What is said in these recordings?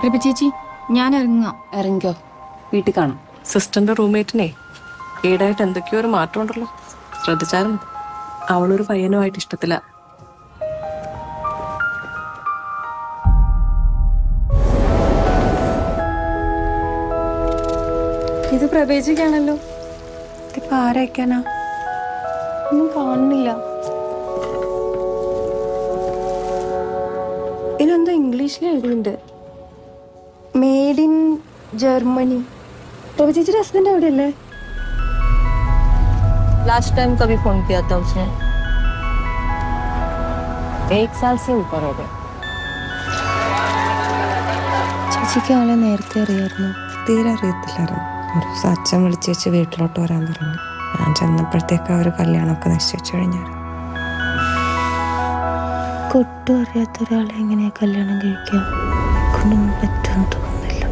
പ്രഭ ചേച്ചി ഞാൻ ഇറങ്ങാം. ഇറങ്ങിക്കോ, വീട്ടിൽ കാണാം. സിസ്റ്ററിന്റെ റൂംമേറ്റിനെ ഈടായിട്ട് എന്തൊക്കെയോ ഒരു മാറ്റം ഉണ്ടല്ലോ, ശ്രദ്ധിച്ചായിരുന്നു. അവളൊരു പയ്യനുമായിട്ട് ഇഷ്ടത്തില്ല. ഇത് പ്രവേശിക്കാണല്ലോ. ഇതിപ്പോ ആരയക്കാനാ? ഒന്നും കാണുന്നില്ല. ഇതിലെന്തോ ഇംഗ്ലീഷിൽ എഴുതിയിട്ടുണ്ട്, മെയ്ഡ് ഇൻ ജർമ്മनी. प्रभु ചേച്ചിയുടെ ഹസ്ബൻഡ് എവിടെയല്ലേ? लास्ट टाइम कभी फोन किया था उसने, 1 साल से ऊपर हो गया. ചേച്ചിക്ക് ആളെ നേരത്തെ അറിയായിരുന്നു? തീരെ അറിയത്തില്ലായിരുന്നു. ഒരു ദിവസം അച്ഛൻ വിളിച്ച് വെച്ച് വീട്ടിലോട്ട് വരാൻ പറഞ്ഞു. ഞാൻ ചെന്നപ്പോഴത്തേക്ക് അവർ കല്യാണമൊക്കെ നിശ്ചയിച്ചു കഴിഞ്ഞാൽ. കൊട്ടും അറിയാത്ത ഒരാളെ എങ്ങനെയാ കല്യാണം കഴിക്കാം? കൊണ്ടൊന്നും പറ്റുമെന്ന് തോന്നുന്നില്ല.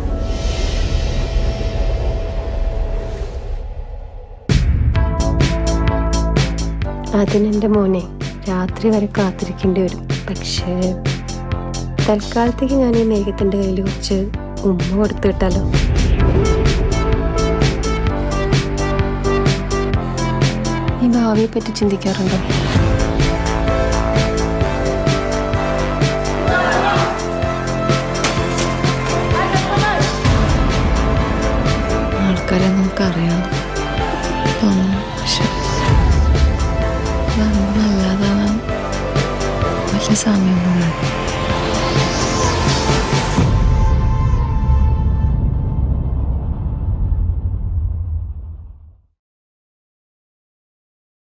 അതിനെൻ്റെ മോനെ രാത്രി വരെ കാത്തിരിക്കേണ്ടി വരും. പക്ഷേ തൽക്കാലത്തേക്ക് ഞാൻ ഈ മേഘത്തിൻ്റെ കയ്യിൽ കുറച്ച് ഉമ്മ കൊടുത്തു വിട്ടാലോ? ഈ ഭാവിയെ പറ്റി ചിന്തിക്കാറുണ്ടോ? ആൾക്കാരെ നമുക്കറിയാം, പക്ഷെ നല്ലതാണ്. വലിയ സമയമൊന്നും